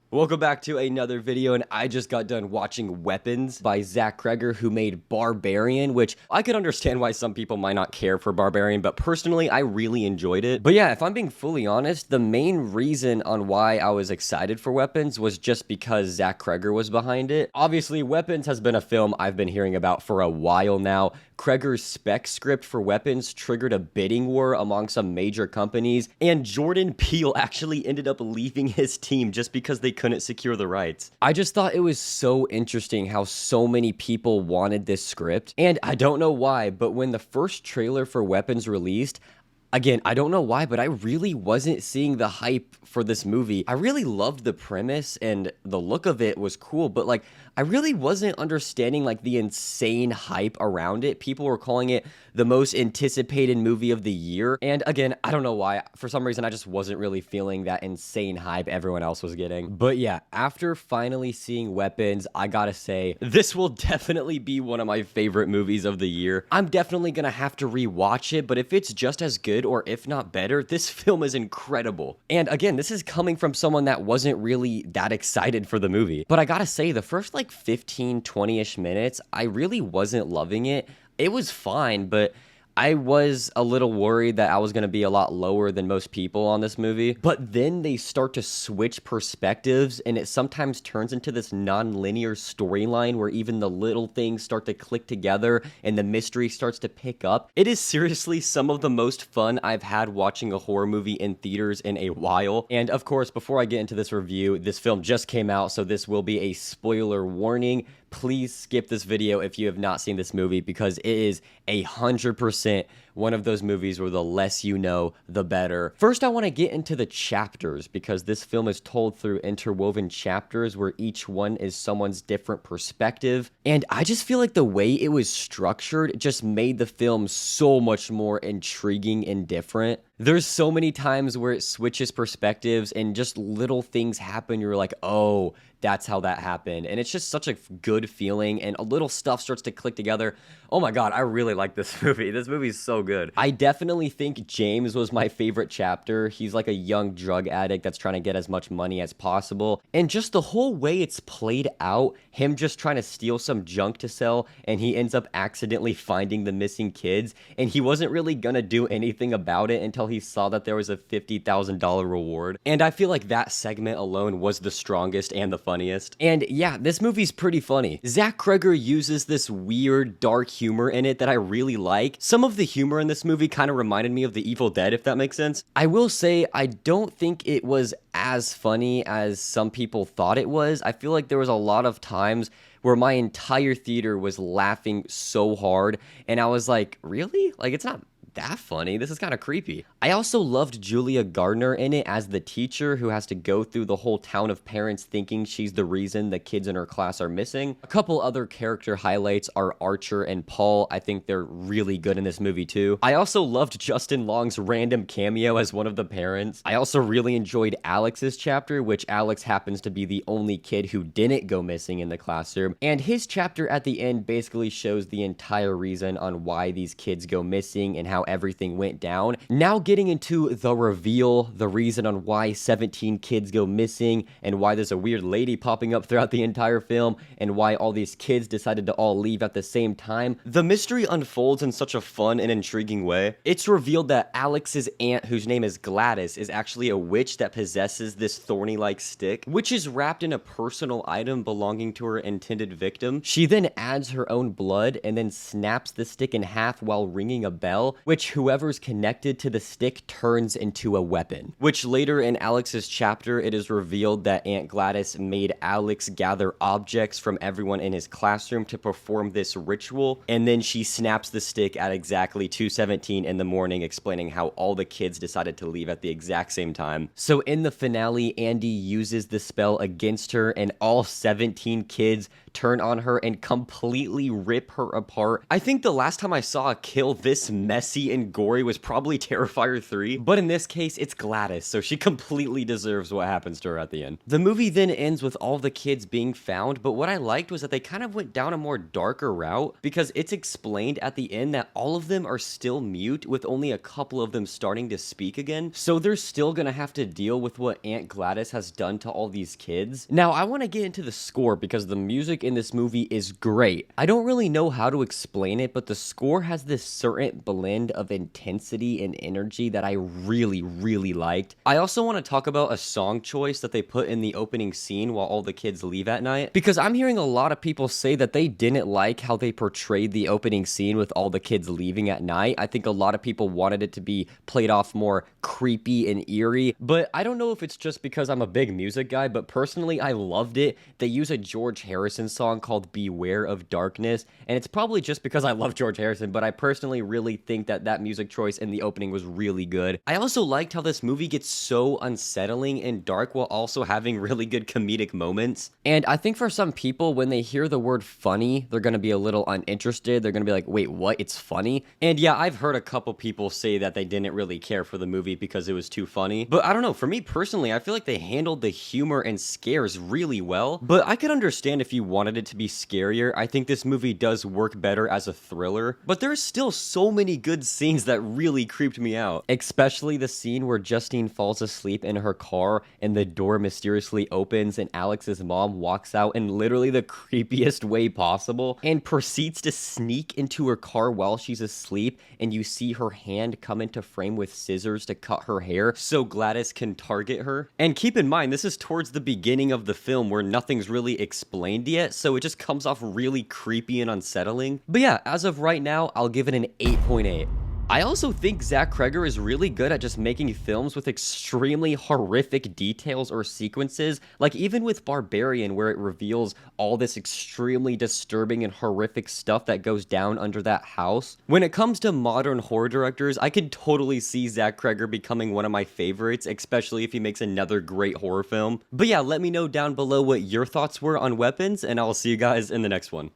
Welcome back to another video, and I just got done watching Weapons by Cregger, who made Barbarian, which I could understand why some people might not care for Barbarian, but personally, I really enjoyed it. But yeah, if I'm being fully honest, the main reason on why I was excited for Weapons was just because Cregger was behind it. Obviously, Weapons has been a film I've been hearing about for a while now. Cregger's spec script for Weapons triggered a bidding war among some major companies, and Jordan Peele actually ended up leaving his team just because they couldn't secure the rights. I just thought it was so interesting how so many people wanted this script, and I don't know why, but when the first trailer for Weapons released, again, I don't know why, but I really wasn't seeing the hype for this movie. I really loved the premise and the look of it was cool, but like, I really wasn't understanding like the insane hype around it. People were calling it the most anticipated movie of the year. And again, I don't know why. For some reason, I just wasn't really feeling that insane hype everyone else was getting. But yeah, after finally seeing Weapons, I gotta say, this will definitely be one of my favorite movies of the year. I'm definitely gonna have to rewatch it, but if it's just as good or if not better, this film is incredible. And again, this is coming from someone that wasn't really that excited for the movie. But I gotta say, the first like 15, 20-ish minutes, I really wasn't loving it. It was fine, but I was a little worried that I was going to be a lot lower than most people on this movie. But then they start to switch perspectives, and it sometimes turns into this non-linear storyline where even the little things start to click together and the mystery starts to pick up. It is seriously some of the most fun I've had watching a horror movie in theaters in a while. And of course, before I get into this review, this film just came out, so this will be a spoiler warning. Please skip this video if you have not seen this movie, because it is 100% one of those movies where the less you know, the better. First, I want to get into the chapters, because this film is told through interwoven chapters where each one is someone's different perspective. And I just feel like the way it was structured just made the film so much more intriguing and different. There's so many times where it switches perspectives and just little things happen. You're like, oh, that's how that happened. And it's just such a good feeling, and a little stuff starts to click together. Oh my God, I really like this movie. This movie is so good. I definitely think James was my favorite chapter. He's like a young drug addict that's trying to get as much money as possible. And just the whole way it's played out, him just trying to steal some junk to sell, and he ends up accidentally finding the missing kids, and he wasn't really gonna do anything about it until he saw that there was a $50,000 reward. And I feel like that segment alone was the strongest and the funniest. And yeah, this movie's pretty funny. Cregger uses this weird, dark humor in it that I really like. Some of the humor in this movie kind of reminded me of The Evil Dead, if that makes sense. I will say, I don't think it was as funny as some people thought it was. I feel like there was a lot of times where my entire theater was laughing so hard, and I was like, really? Like, it's not that funny. This is kind of creepy. I also loved Julia Gardner in it as the teacher who has to go through the whole town of parents thinking she's the reason the kids in her class are missing. A couple other character highlights are Archer and Paul. I think they're really good in this movie too. I also loved Justin Long's random cameo as one of the parents. I also really enjoyed Alex's chapter, which Alex happens to be the only kid who didn't go missing in the classroom. And his chapter at the end basically shows the entire reason on why these kids go missing and how everything went down. Now getting into the reveal, the reason on why 17 kids go missing, and why there's a weird lady popping up throughout the entire film, and why all these kids decided to all leave at the same time. The mystery unfolds in such a fun and intriguing way. It's revealed that Alex's aunt, whose name is Gladys, is actually a witch that possesses this thorny-like stick, which is wrapped in a personal item belonging to her intended victim. She then adds her own blood and then snaps the stick in half while ringing a bell, which whoever's connected to the stick turns into a weapon. Which later in Alex's chapter, it is revealed that Aunt Gladys made Alex gather objects from everyone in his classroom to perform this ritual, and then she snaps the stick at exactly 2:17 in the morning, explaining how all the kids decided to leave at the exact same time. So in the finale, Andy uses the spell against her, and all 17 kids turn on her and completely rip her apart. I think the last time I saw a kill this messy messy and gory was probably Terrifier 3, but in this case, it's Gladys, so she completely deserves what happens to her at the end. The movie then ends with all the kids being found, but what I liked was that they kind of went down a more darker route, because it's explained at the end that all of them are still mute, with only a couple of them starting to speak again, so they're still gonna have to deal with what Aunt Gladys has done to all these kids. Now, I want to get into the score, because the music in this movie is great. I don't really know how to explain it, but the score has this certain blend of intensity and energy that I really, really liked. I also want to talk about a song choice that they put in the opening scene while all the kids leave at night, because I'm hearing a lot of people say that they didn't like how they portrayed the opening scene with all the kids leaving at night. I think a lot of people wanted it to be played off more creepy and eerie, but I don't know if it's just because I'm a big music guy, but personally I loved it. They use a George Harrison song called Beware of Darkness, and it's probably just because I love George Harrison, but I personally really think that that music choice in the opening was really good. I also liked how this movie gets so unsettling and dark while also having really good comedic moments. And I think for some people, when they hear the word funny, they're gonna be a little uninterested. They're gonna be like, wait, what? It's funny? And yeah, I've heard a couple people say that they didn't really care for the movie because it was too funny. But I don't know, for me personally, I feel like they handled the humor and scares really well. But I could understand if you wanted it to be scarier. I think this movie does work better as a thriller, but there's still so many good scenes that really creeped me out. Especially the scene where Justine falls asleep in her car and the door mysteriously opens and Alex's mom walks out in literally the creepiest way possible and proceeds to sneak into her car while she's asleep, and you see her hand come into frame with scissors to cut her hair so Gladys can target her. And keep in mind, this is towards the beginning of the film where nothing's really explained yet, so it just comes off really creepy and unsettling. But yeah, as of right now, I'll give it an 8.8. I also think Zach Cregger is really good at just making films with extremely horrific details or sequences, like even with Barbarian, where it reveals all this extremely disturbing and horrific stuff that goes down under that house. When it comes to modern horror directors, I could totally see Zach Cregger becoming one of my favorites, especially if he makes another great horror film. But yeah, let me know down below what your thoughts were on Weapons, and I'll see you guys in the next one.